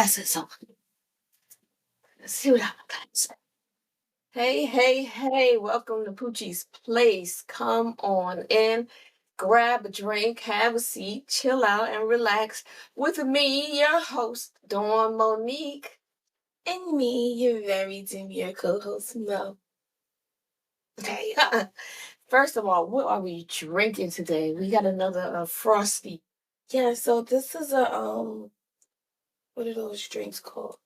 glasses on. Let's see what I'm gonna say. Hey, welcome to Poochie's Place. Come on in, grab a drink, have a seat, chill out, and relax with me, your host, Dawn Monique. And me, your very demure co-host, Mo. Okay. First of all, what are we drinking today? We got another frosty. Yeah, so this is a what are those drinks called?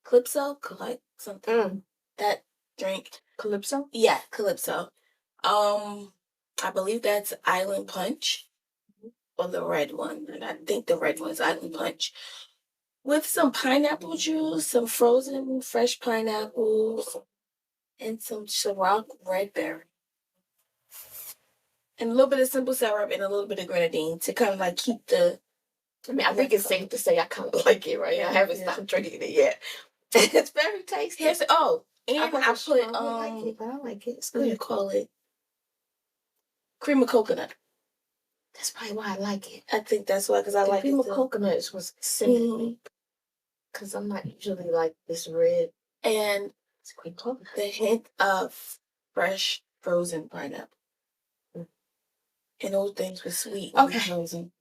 Calypso? Like something. That drink. Calypso? Yeah, Calypso. I believe that's Island Punch. Or the red one. And I think the red one is Island Punch. With some pineapple juice, some frozen fresh pineapples, and some Ciroc red berry. And a little bit of simple syrup and a little bit of grenadine to kind of like keep the. I think it's safe to say I kind of like it, right? I haven't stopped drinking it yet. It's very tasty. And I put I like it. It's good. What do you call it? Cream of coconut. That's probably why I like it. I think that's why, because I like cream of coconut was cinnamon. Because I'm not usually like this red. And it's cream coconut. The hint of fresh frozen pineapple. And those things were sweet. Okay. Frozen.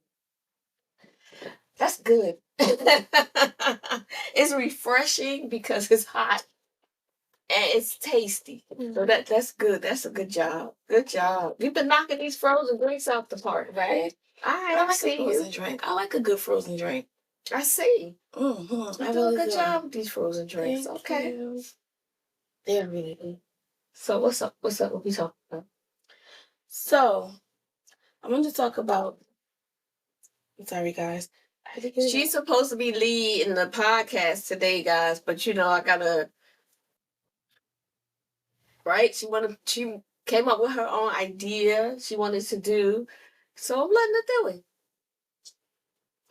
That's good. It's refreshing because it's hot. And it's tasty. So that's good. That's a good job. Good job. You've been knocking these frozen drinks out the park, right? I like a frozen drink. I like a good frozen drink. I see. Mm-hmm. You do a good job with these frozen drinks. Okay. They're really good. So what's up? What we talking about? So I'm going to talk about. I'm sorry, guys. She's supposed to be leading the podcast today, guys, but I gotta. Right? She came up with her own idea. She wanted to do, so I'm letting her do it.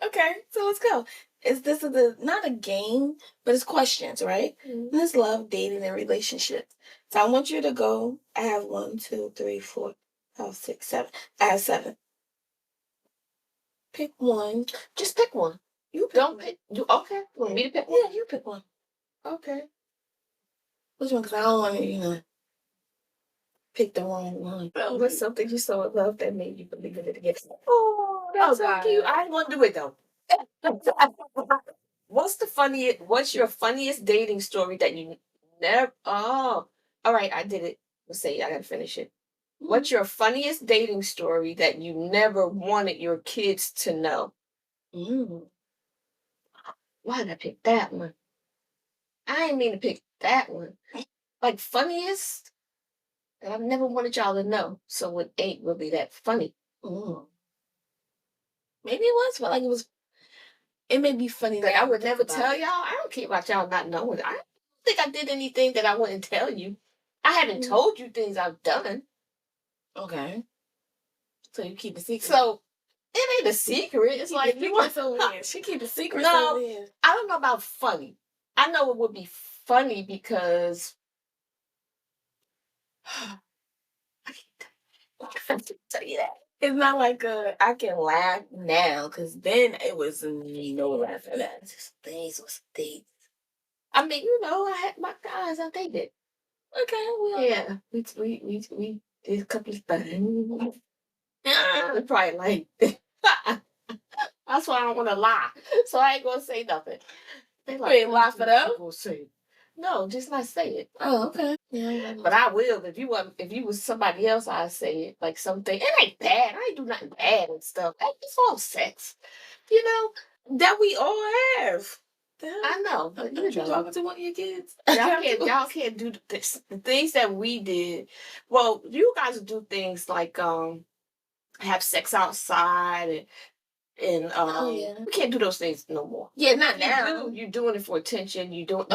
Okay, so let's go. This is not a game, but it's questions, right? Mm-hmm. It's love, dating, and relationships. So I want you to go. I have 1, 2, 3, 4, 5, 6, 7. I have 7. Pick one. Just pick one. You don't pick. You okay? You want me to pick one? Yeah, you pick one. Okay. Which one? Because I don't want to, pick the wrong one. What's something you saw in love that made you believe in it again? Oh, that's so cute. I ain't gonna do it though. What's your funniest dating story that you never? Oh, all right, I did it. Let's say I gotta finish it. Mm-hmm. What's your funniest dating story that you never wanted your kids to know? Why did I pick that one? I didn't mean to pick that one. Like funniest that I've never wanted y'all to know, so it ain't really that funny. Maybe it was, but like it may be funny. Like I would never tell y'all. I don't care about y'all not knowing. I don't think I did anything that I wouldn't tell you. I haven't told you things I've done. Okay. So you keep a secret. So it ain't a secret. It's like you want to. She keep a secret. No, I don't know about funny. I know it would be funny because I can't tell you that. It's not like I can laugh now, because then it was no laughing at that. Things was things. I mean, I had my guys. I dated. Okay, we did a couple of things. Probably like that's why I don't want to lie. So I ain't gonna say nothing. They like, you ain't laugh it up. No, just not say it. Oh, okay. Yeah. But I will. If you was somebody else, I'd say it. Like something. It ain't bad. I ain't do nothing bad and stuff. It's all sex. That we all have. I know. But you talking to one of your kids? Y'all can't do this. The things that we did. Well, you guys do things like have sex outside and we can't do those things no more. Yeah, not now. You're doing it for attention. You don't.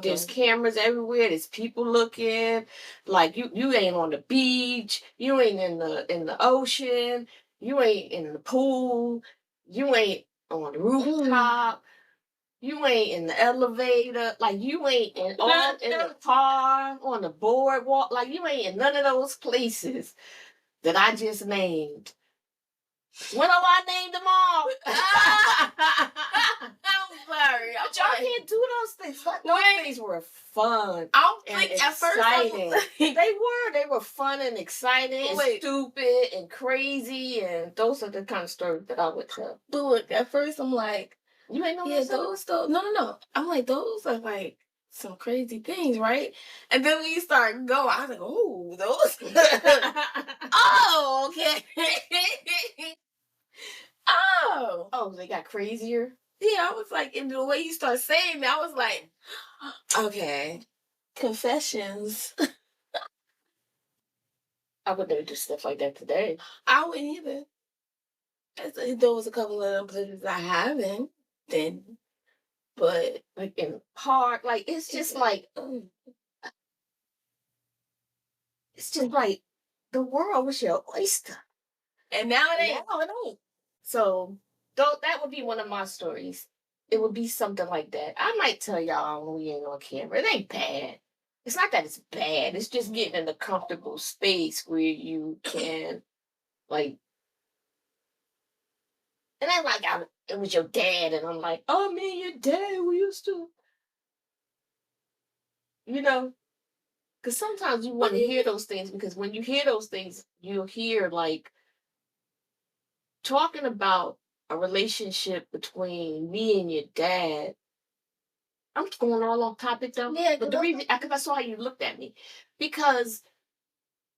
There's cameras everywhere. There's people looking. Like you ain't on the beach. You ain't in the ocean. You ain't in the pool. You ain't on the rooftop. You ain't in the elevator. Like you ain't in the car on the boardwalk. Like you ain't in none of those places that I just named. When have I named them all? I'm sorry. But y'all can't do those things. Those things were fun. I don't think at first they were fun and exciting and stupid and crazy, and those are the kind of stories that I would tell. But look, at first I'm like, you ain't know those. No. I'm like, those are like some crazy things, right? And then when you start going, I was like, oh, those. Oh, okay. Oh, they got crazier. Yeah, I was like, in the way you start saying that, I was like, okay, confessions. I would never do stuff like that today. I wouldn't either. There was a couple of them places I haven't been, but like in park, like it's just like it's just like the world was your oyster, and now it ain't. Now it ain't. So that would be one of my stories. It would be something like that. I might tell y'all when we ain't on camera. It ain't bad. It's not that it's bad. It's just getting in a comfortable space where you can, like, and then like it was your dad, and I'm like, oh, me and your dad, we used to, because sometimes you want to hear those things, because when you hear those things, you'll hear like talking about a relationship between me and your dad. I'm going all off topic though. Yeah, but the reason, because I saw how you looked at me, because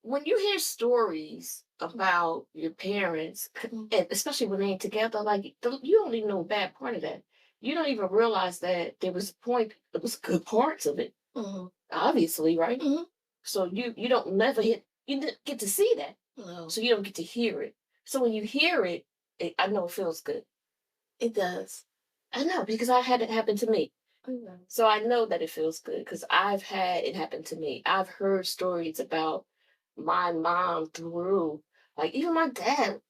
when you hear stories about your parents, and especially when they ain't together, like you don't even know a bad part of that. You don't even realize that there was a point. It was good parts of it, obviously, right? So you don't never you didn't get to see that, so you don't get to hear it. So when you hear it, I know it feels good. It does. I know, because I had it happen to me. So I know that it feels good because I've had it happen to me. I've heard stories about my mom through, like even my dad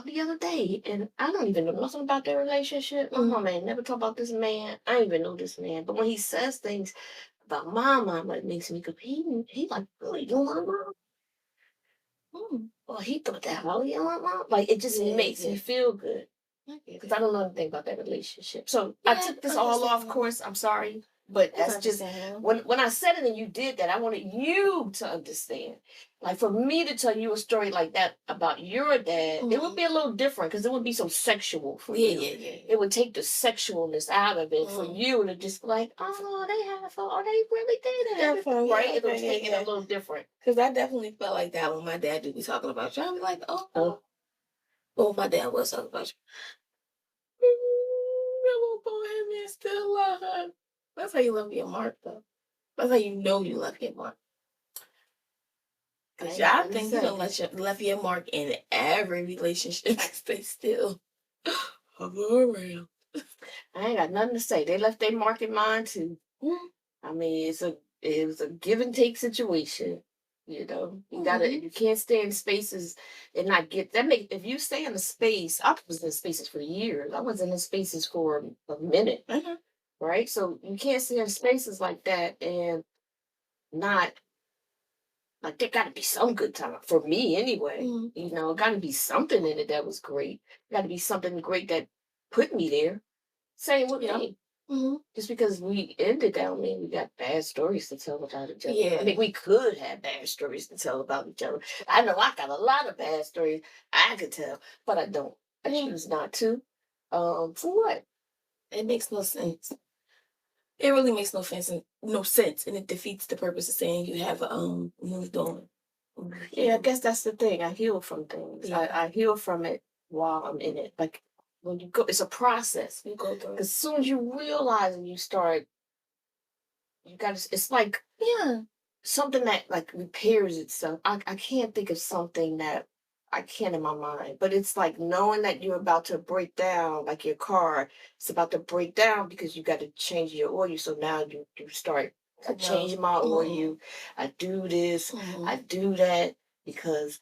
the other day, and I don't even know nothing about their relationship. My mom ain't never talk about this man. I don't even know this man. But when he says things about my mom, it makes me go, he like really doing my mom. Well, he thought that really on my mom. Like it just makes me feel good. Because I don't know anything about that relationship. So I took this all off course. I'm sorry. But that's just when I said it and you did that, I wanted you to understand. Like for me to tell you a story like that about your dad, it would be a little different because it would be so sexual for you. Yeah. It would take the sexualness out of it for you to just be like, oh, they had fun. Oh, they really did it. Right? It would take it a little different. Because I definitely felt like that when my dad would be talking about you. I'd be like, oh, my dad was talking about you. That little bohemian still love her. That's how you love your mark, though. That's how you know you love your mark. Because y'all think you don't left your mark in every relationship because they still hover around. I ain't got nothing to say. They left their mark in mine, too. I mean, it was a give and take situation. You can't stay in spaces and not get that. If you stay in a space, I was in spaces for years. I was in spaces for a minute, right? So you can't stay in spaces like that and not like there got to be some good time for me anyway. It got to be something in it that was great. Got to be something great that put me there. Same with me. Just because we ended that, I mean, we got bad stories to tell about each other. Yeah. I mean, we could have bad stories to tell about each other. I know I got a lot of bad stories I could tell, but I don't. I choose not to. For what? It makes no sense. It really makes no sense, and it defeats the purpose of saying you have moved on. Yeah, I guess that's the thing. I heal from things. Yeah. I heal from it while I'm in it. Like when you go, it's a process. You go through. Because as soon as you realize and you start, it's like something that like repairs itself. I can't think of something that I can in my mind, but it's like knowing that you're about to break down, like your car, it's about to break down because you got to change your oil. So now you start. I change my oil. I do this. I do that because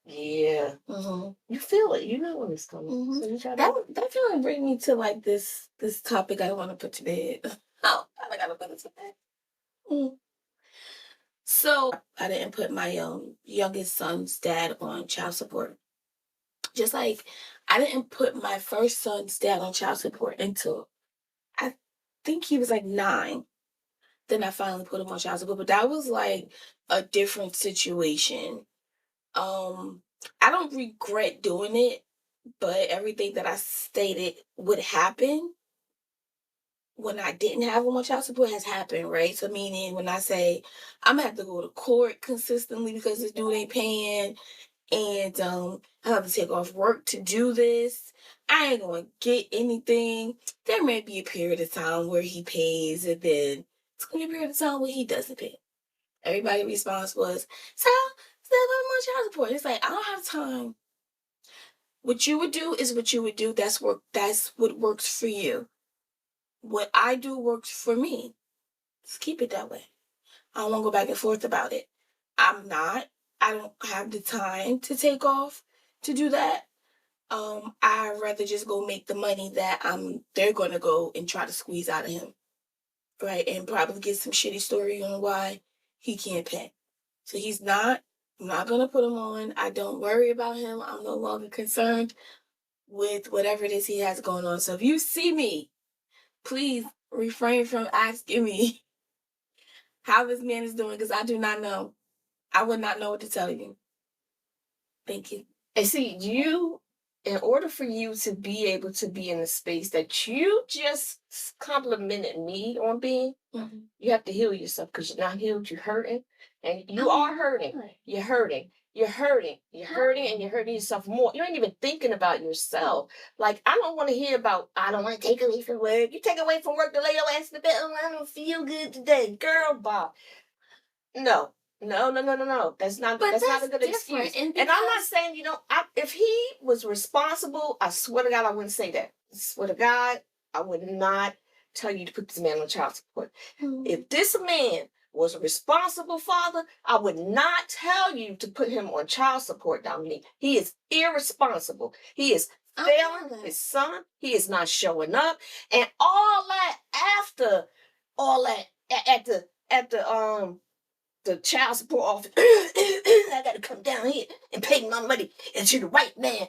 you feel it. You know when it's coming. So that feeling bring me to like this topic I want to put to bed. Oh, I gotta put it to bed. So I didn't put my youngest son's dad on child support. Just like I didn't put my first son's dad on child support until think he was like 9. Then I finally put him on child support. But that was like a different situation. I don't regret doing it, but everything that I stated would happen when I didn't have him on child support has happened, right? So meaning when I say I'm gonna have to go to court consistently because this dude ain't paying, and I have to take off work to do this. I ain't gonna get anything. There may be a period of time where he pays, and then it's gonna be a period of time where he doesn't pay. Everybody response was, so still put him on child support. It's like I don't have time. What you would do is what you would do. That's what works for you. What I do works for me. Just keep it that way. I don't want to go back and forth about it. I don't have the time to take off to do that. I'd rather just go make the money that they're gonna go and try to squeeze out of him. Right? And probably get some shitty story on why he can't pay. So I'm not gonna put him on. I don't worry about him. I'm no longer concerned with whatever it is he has going on. So if you see me, please refrain from asking me how this man is doing, because I do not know. I would not know what to tell you. Thank you. And see, in order for you to be able to be in the space that you just complimented me on being, you have to heal yourself, because you're not healed, you're hurting. And you are hurting. You're hurting. You're hurting. You're hurting, and you're hurting yourself more. You ain't even thinking about yourself. Like, I don't want to hear about, I don't want to take away from work. You take away from work to lay your ass in the bed. Oh, I don't feel good today. Girl, Bob. No. No. That's not a good excuse. And I'm not saying if he was responsible, I swear to God, I wouldn't say that. I swear to God, I would not tell you to put this man on child support. If this man was a responsible father, I would not tell you to put him on child support, Dominique. He is irresponsible. He is failing his son. He is not showing up. And all that after all that at the child support office. I gotta come down here and pay my money into the white man.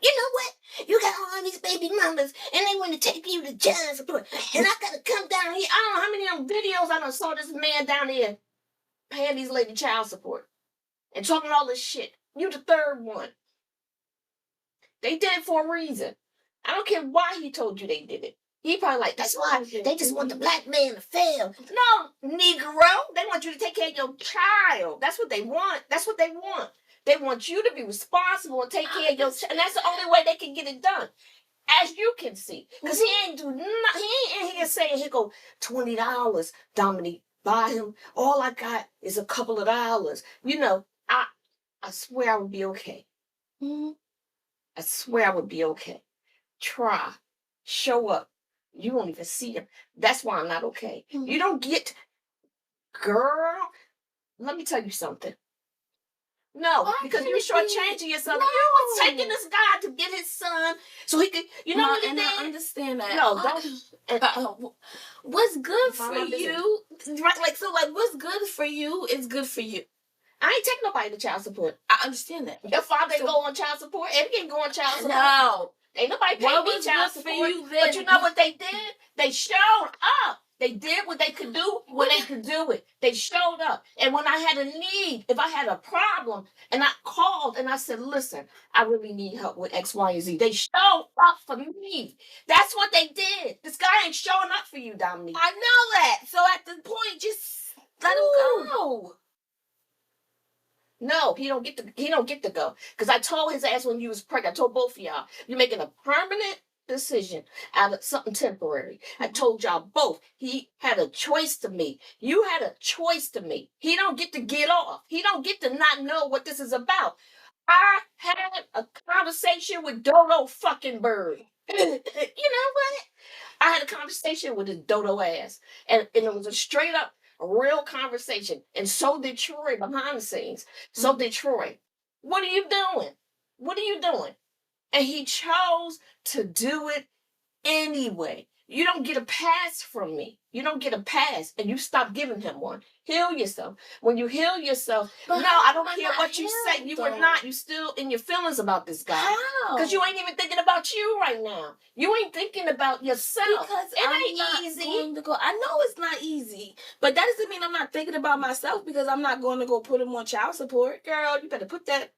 You know what? You got all these baby mamas and they want to take you to child support. And I gotta come down here. I don't know how many of them videos I done saw this man down there paying these lady child support and talking all this shit. You the third one. They did it for a reason. I don't care why he told you they did it. He probably like, that's why they just want the black man to fail. No, Negro. They want you to take care of your child. That's what they want. That's what they want. They want you to be responsible and take care of your child. And that's the only way they can get it done. As you can see. Because he ain't do nothing. He ain't in here saying, here go $20, Dominique. Buy him. All I got is a couple of dollars. I swear I would be okay. I swear I would be okay. Try. Show up. You won't even see him. That's why I'm not okay. You don't get, girl, let me tell you something. No, because you're shortchanging yourself. No. You was taking this guy to get his son so he could, what he did? I understand that. No, don't. What's good for you? Right, what's good for you is good for you. I ain't taking nobody to child support. I understand that. Your father go on child support. Eddie can go on child support. No. Ain't nobody paying me child support. But you know what they did? They showed up. They did what they could do when they could do it. They showed up. And when I had a need, if I had a problem, and I called and I said, listen, I really need help with X, Y, and Z. They showed up for me. That's what they did. This guy ain't showing up for you, Dominique. I know that. So at the point, just let him go. No, he don't get to go. Because I told his ass when you was pregnant, I told both of y'all, you're making a permanent decision out of something temporary. I told y'all both. He had a choice to make. You had a choice to make. He don't get to get off. He don't get to not know what this is about. I had a conversation with Dodo fucking Bird. You know what? I had a conversation with his dodo ass. And it was a straight up real conversation. And so did Troy behind the scenes. So did Troy. What are you doing? What are you doing? And he chose to do it anyway. You don't get a pass from me. You don't get a pass, and you stop giving him one. Heal yourself. When you heal yourself, But no, I don't am I care not what you say. healed, You though? were not. You still in your feelings about this guy. How? Because you ain't even thinking about you right now. You ain't thinking about yourself. Because it I'm ain't not easy. going to go. I know it's not easy, but that doesn't mean I'm not thinking about myself because I'm not going to go put him on child support. Girl, you better put that.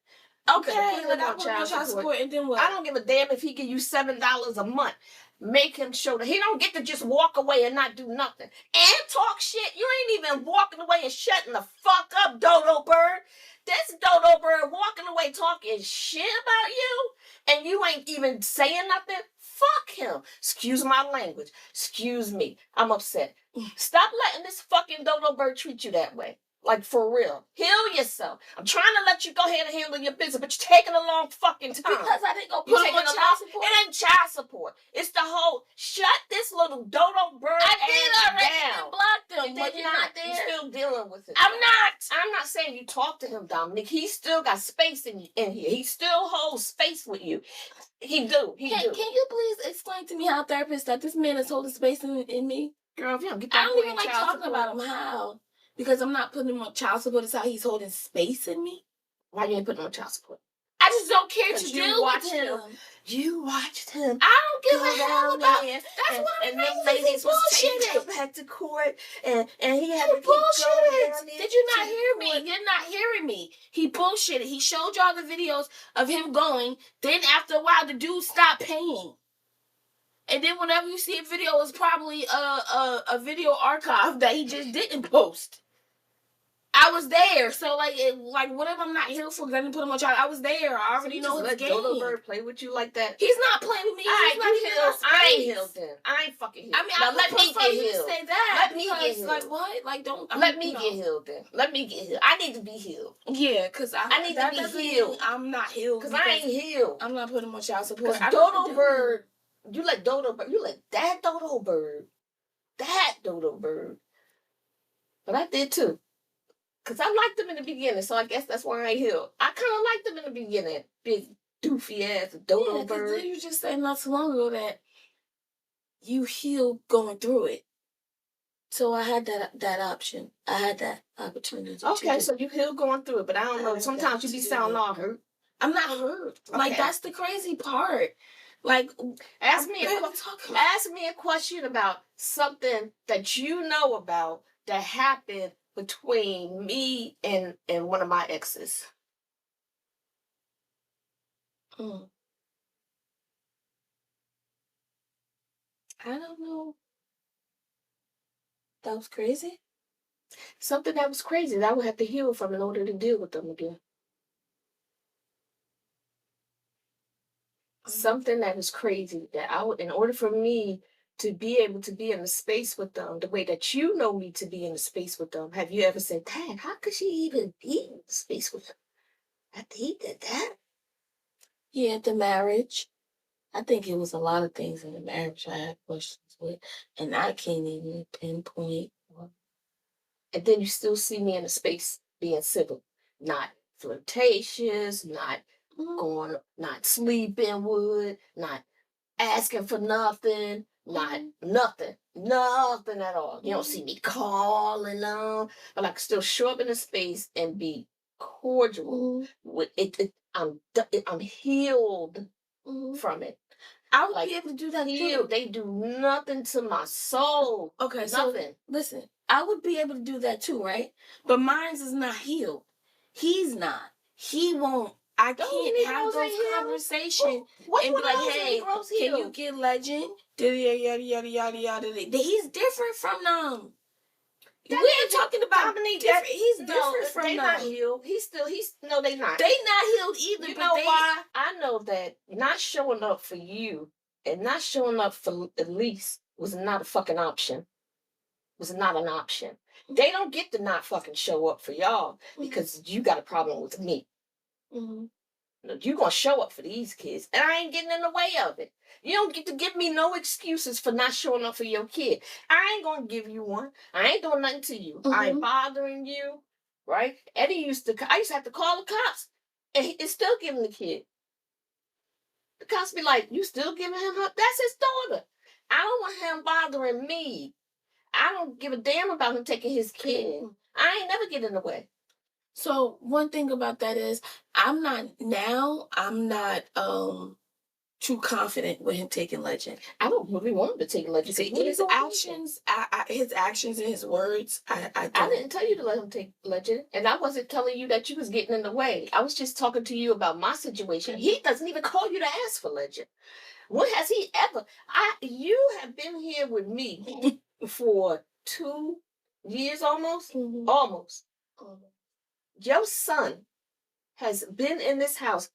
Okay, like I put him on child support, and then what? I don't give a damn if he give you $7 a month. Make him show that he don't get to just walk away and not do nothing and talk shit. You ain't even walking away and shutting the fuck up, dodo bird. This dodo bird walking away talking shit about you, and you ain't even saying nothing. Fuck him. Excuse my language. Excuse me. I'm upset. Stop letting this fucking dodo bird treat you that way. Like, for real. Heal yourself. I'm trying to let you go ahead and handle your business, but you're taking a long fucking time. Because I didn't go put him on child support. It ain't child support. It's the whole, shut this little dodo bird I did already down. block them. But you're not there. You're still dealing with it. I'm not saying you talk to him, Dominic. He still got space in here. He still holds space with you. He do. Can you please explain to me how therapists that this man is holding space in me? Girl, if you don't get that I don't even like talking about him. How? Because I'm not putting him on child support. Is how he's holding space in me. Why you ain't putting him on child support? I just don't care to deal with him. You watched him. I don't give a hell about it. That's what I'm saying. And them ladies was taking him back to court, and he had to keep bullshitted. going. Did you not hear me? You're not hearing me. He bullshitted. He showed y'all the videos of him going. Then after a while, the dude stopped paying. And then whenever you see a video, it's probably a video archive that he just didn't post. I was there, so like whatever. I'm not here for because I didn't put him on child. I was there. I already know his game. Dodo Bird play with you like that. He's not playing with me. He's not even healed. I ain't healed then. I ain't fucking healed. I mean, now let me get healed. Say that. Let me get healed. Like what? Like don't. Let me get healed then. Let me get healed. I need to be healed. Yeah, because I need to be healed. I'm not healed because I ain't healed. I'm not putting him on child support. Dodo Bird. You let Dodo Bird. You let that Dodo Bird. That Dodo Bird. But I did too. Because I liked him in the beginning, so I guess that's why I healed. I kind of liked him in the beginning. Big, doofy ass dodo bird. Then you just said not too long ago that you healed going through it. So I had that option. I had that opportunity. Okay, so you healed going through it, but I don't know. Sometimes you be sounding all hurt. I'm not hurt. Okay. Like, that's the crazy part. Like, ask me a question about something that you know about that happened between me and one of my exes. I don't know. That was crazy? Something that was crazy that I would have to heal from in order to deal with them again. Something that was crazy that I would, in order for me to be able to be in a space with them the way that you know me to be in a space with them. Have you ever said, Dad, how could she even be in a space with him after he did that? Yeah, the marriage. I think it was a lot of things in the marriage I had questions with, and I can't even pinpoint. And then you still see me in a space being civil, not flirtatious, not going, not sleeping with, not asking for nothing. Not nothing at all. You don't see me calling on, but I can still show up in a space and be cordial with it. I'm healed from it. I would be able to do that too. They do nothing to my soul. Okay, nothing. So listen, I would be able to do that too, right? But mine is not healed. He's not. He won't. I can't have those conversations and be like, hey, can you get legend? Yada, yada, yada, yada. He's different from them. We ain't talking about different. He's different from them. They're not healed. No, they not. They not healed either. You know why? I know that not showing up for you and not showing up for Elise was not a fucking option. Was not an option. They don't get to not fucking show up for y'all because you got a problem with me. You're going to show up for these kids, and I ain't getting in the way of it. You don't get to give me no excuses for not showing up for your kid. I ain't going to give you one. I ain't doing nothing to you. I ain't bothering you, right? I used to have to call the cops, and it's still giving the kid. The cops be like, you still giving him her? That's his daughter. I don't want him bothering me. I don't give a damn about him taking his kid. I ain't never get in the way. So one thing about that is I'm not too confident with him taking Legend. I don't really want him to take Legend. See, his actions and his words, I didn't tell you to let him take Legend, and I wasn't telling you that you was getting in the way. I was just talking to you about my situation. He doesn't even call you to ask for Legend. When has he ever? You have been here with me for 2 years almost. Almost. Your son has been in this house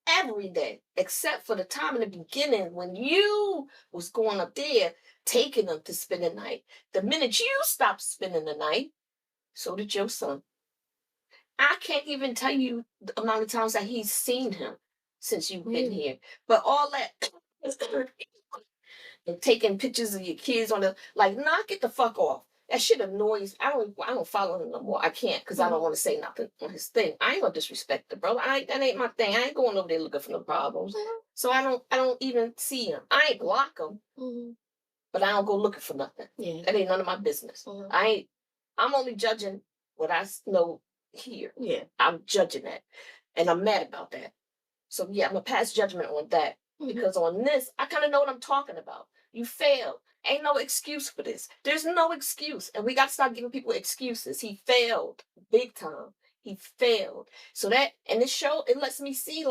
every day, except for the time in the beginning when you was going up there taking them to spend the night. The minute you stopped spending the night, so did your son. I can't even tell you the amount of times that he's seen him since you've been here. But all that and taking pictures of your kids on the knock it the fuck off. That shit annoys. I don't follow him no more. I can't because I don't want to say nothing on his thing. I ain't gonna disrespect the brother. That ain't my thing. I ain't going over there looking for no problems. So I don't even see him. I ain't block him, but I don't go looking for nothing. Yeah. That ain't none of my business. I'm only judging what I know here. Yeah. I'm judging that. And I'm mad about that. So yeah, I'm gonna pass judgment on that. Because on this, I kind of know what I'm talking about. You failed. Ain't no excuse for this. There's no excuse. And we got to start giving people excuses. He failed big time. He failed. So that, and this show, it lets me see,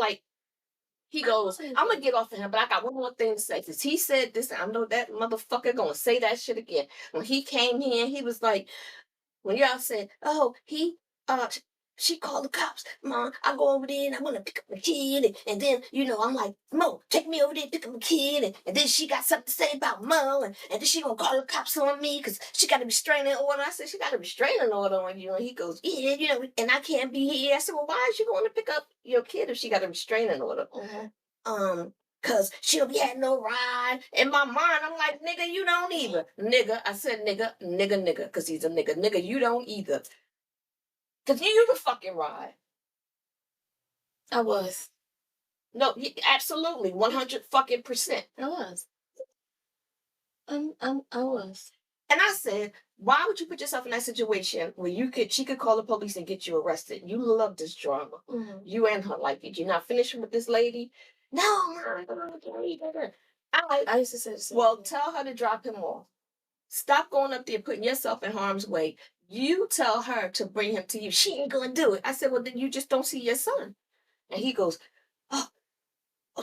he goes, I'm going to get off of him, but I got one more thing to say. Because he said this, and I know that motherfucker going to say that shit again. When he came here, he was like, when y'all said, oh, she called the cops. Mom, I go over there and I want to pick up my kid. And then, I'm like, Mo, take me over there, pick up my kid. And then she got something to say about Mo. And then she going to call the cops on me because she got a restraining order. I said, she got a restraining order on you. And he goes, yeah, and I can't be here. I said, well, why is she going to pick up your kid if she got a restraining order? Cause she'll be had no ride. In my mind, I'm like, nigga, you don't either. Nigga, I said nigga, cause he's a nigga. Nigga, you don't either. Cause you the fucking ride. I was. No, absolutely, 100% I was. I was. And I said, why would you put yourself in that situation where she could call the police and get you arrested? You love this drama. You and her like it. You're not finishing with this lady. No, I used to say the same. Well, tell her to drop him off. Stop going up there putting yourself in harm's way. You tell her to bring him to you. She ain't gonna do it. I said, well, then you just don't see your son. And he goes, oh,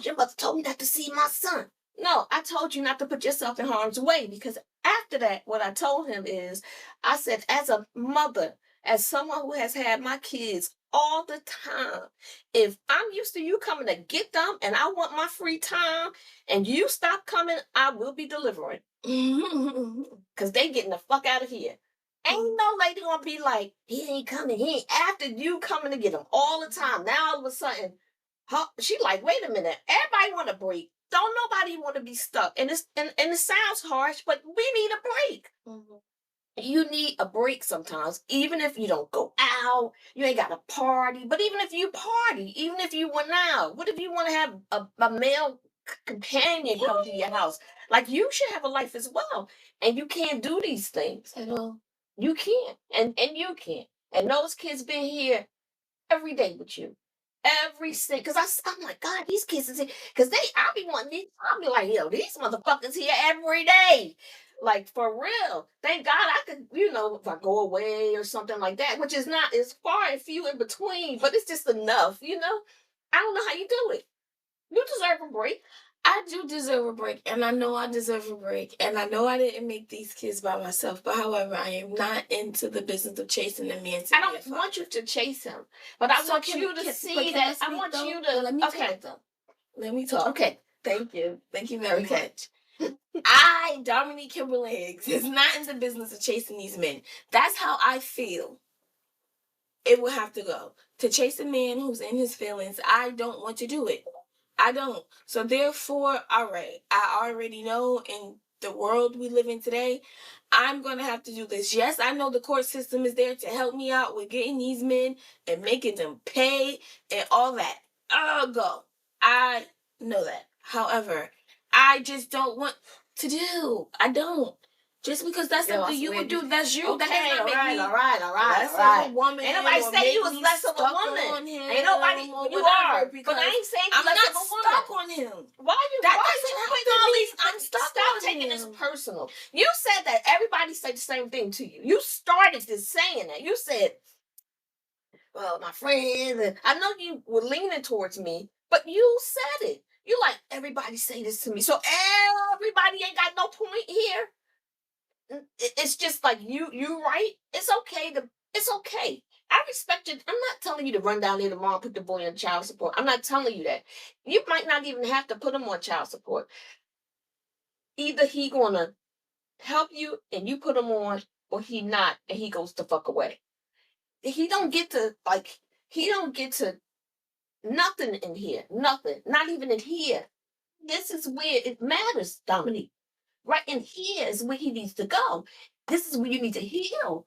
your mother told me not to see my son. No, I told you not to put yourself in harm's way, because after that, what I told him is, I said, as a mother, as someone who has had my kids all the time, if I'm used to you coming to get them and I want my free time and you stop coming, I will be delivering. Because they getting the fuck out of here. Ain't no lady gonna be like, he ain't coming. He ain't after you coming to get him all the time. Now all of a sudden, she like, wait a minute. Everybody want a break. Don't nobody want to be stuck. And it sounds harsh, but we need a break. You need a break sometimes, even if you don't go out, you ain't got a party. But even if you party, even if you went out, what if you want to have a male companion come to your house? Like, you should have a life as well. And you can't do these things at all. You can't. And you can't. And those kids been here every day with you. Every single, because I'm like, God, these kids is here. Because I'll be like, yo, these motherfuckers here every day. Like, for real. Thank God I could, if I go away or something like that, which is not as far and few in between, but it's just enough, I don't know how you do it. You deserve a break. I do deserve a break, and I know I deserve a break, and I know I didn't make these kids by myself, but however, I am not into the business of chasing the man. I don't want you to chase him, but I want you to see that. I want you to, let me talk though. Let me talk. Okay. Thank you very much. Dominique Kimberly Higgs, is not in the business of chasing these men. That's how I feel it will have to go. To chase a man who's in his feelings, I don't want to do it. I don't. So therefore, all right, I already know in the world we live in today, I'm going to have to do this. Yes, I know the court system is there to help me out with getting these men and making them pay and all that. I'll go. I know that. However, I just don't want to do. I don't. Just because that's something you would do, that's you. Okay, that does not make me all right. less of a woman. Ain't nobody say you was less of a woman. Ain't nobody. You are. But I ain't saying I'm less not of a woman. stuck on him. Why you? That why doesn't you help putting all me. these? I'm stuck Stop on taking him. this personal. You said that everybody said the same thing to you. You started this saying that. You said, "Well, my friends," and I know you were leaning towards me, but you said it. You like everybody say this to me, so everybody ain't got no point here. It's just like you right. It's okay to. It's okay. I respect you. I'm not telling you to run down there tomorrow and put the boy on child support. I'm not telling you that. You might not even have to put him on child support. Either he gonna help you and you put him on, or he not and he goes the fuck away. He don't get to like. He don't get to nothing in here. Nothing. Not even in here. This is where it matters, Dominique. Right in here is where he needs to go. This is where you need to heal.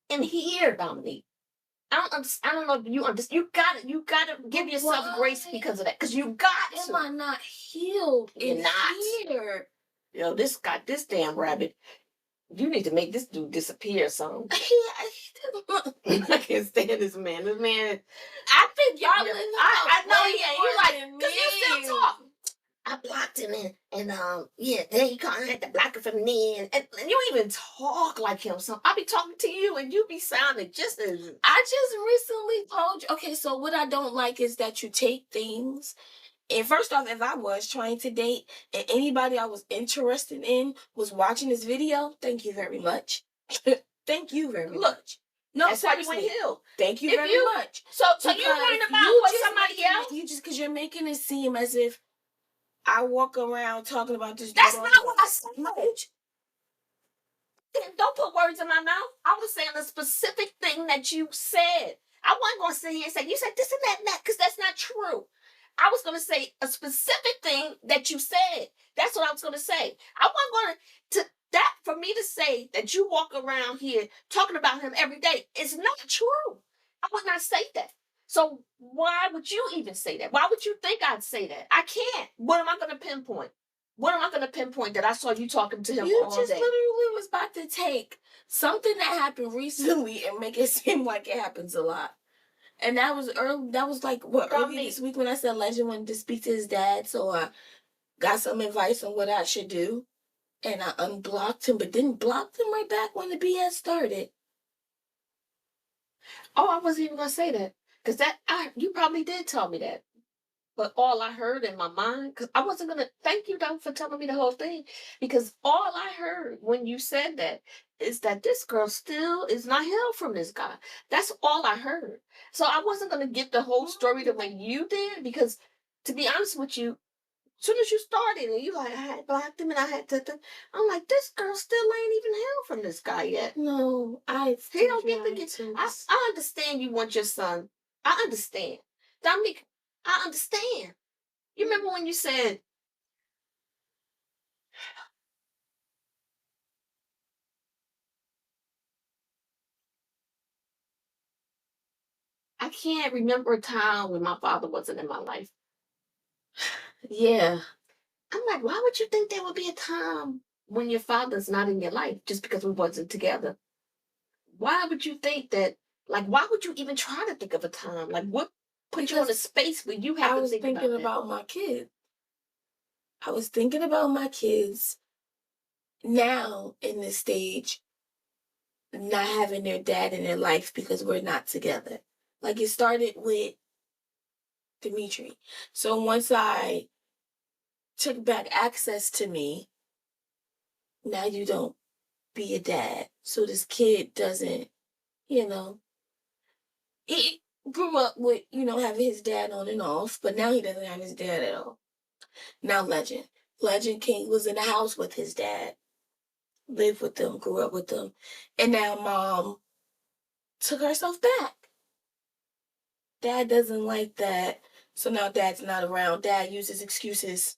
In here, Dominique. I don't know if you understand. You gotta give yourself grace because of that. Because you got to. Am I not healed? You're in not. Here. Yo, this damn rabbit. You need to make this dude disappear or something. I can't stand this man. This man. I think y'all. I know he ain't. You like, because you still talk. I blocked him and yeah, then you kind of had to block him from me and you even talk like him. So I'll be talking to you and you be sounding just as. I just recently told you. Okay, so what I don't like is that you take things. And first off, if I was trying to date and anybody I was interested in was watching this video, thank you very much. Thank you very much. No, that's why you went healed. Thank you very much. So you learned about what somebody else. You just because you're making it seem as if I walk around talking about this. That's not what I said. Don't put words in my mouth. I was saying a specific thing that you said. I wasn't going to sit here and say, you said this and that, because that's not true. I was going to say a specific thing that you said. That's what I was going to say. I wasn't going to, that for me to say that you walk around here talking about him every day is not true. I would not say that. So why would you even say that? Why would you think I'd say that? I can't. What am I going to pinpoint? What am I going to pinpoint that I saw you talking to him all day? You just literally was about to take something that happened recently and make it seem like it happens a lot. And that was early. That was like what early this week when I said Legend wanted to speak to his dad, so I got some advice on what I should do, and I unblocked him, but didn't block him right back when the BS started. Oh, I wasn't even gonna say that because you probably did tell me that. But all I heard in my mind, because I wasn't going to thank you, though, for telling me the whole thing. Because all I heard when you said that is that this girl still is not healed from this guy. That's all I heard. So I wasn't going to get the whole story the way you did. Because to be honest with you, as soon as you started and you like, I had blocked him and I had to, I'm like, this girl still ain't even healed from this guy yet. No, he don't get to get. I understand you want your son. I understand. Dominique, I understand. You remember when you said, I can't remember a time when my father wasn't in my life. Yeah. I'm like, why would you think there would be a time when your father's not in your life just because we wasn't together? Why would you think that? Like, why would you even try to think of a time? Like, what put you in a space where you have to think about that? I was thinking about my kids. I was thinking about my kids now in this stage, not having their dad in their life because we're not together. Like, it started with Dimitri. So once I took back access to me, now you don't be a dad. So this kid doesn't, he grew up with, having his dad on and off, but now he doesn't have his dad at all. Now Legend King was in the house with his dad, lived with them, grew up with them. And now mom took herself back. Dad doesn't like that. So now dad's not around. Dad uses excuses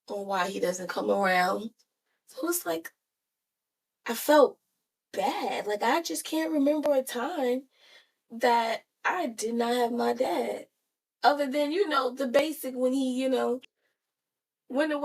on why he doesn't come around. So it's like, I felt bad. Like, I just can't remember a time that I did not have my dad. Other than, the basic when he, When the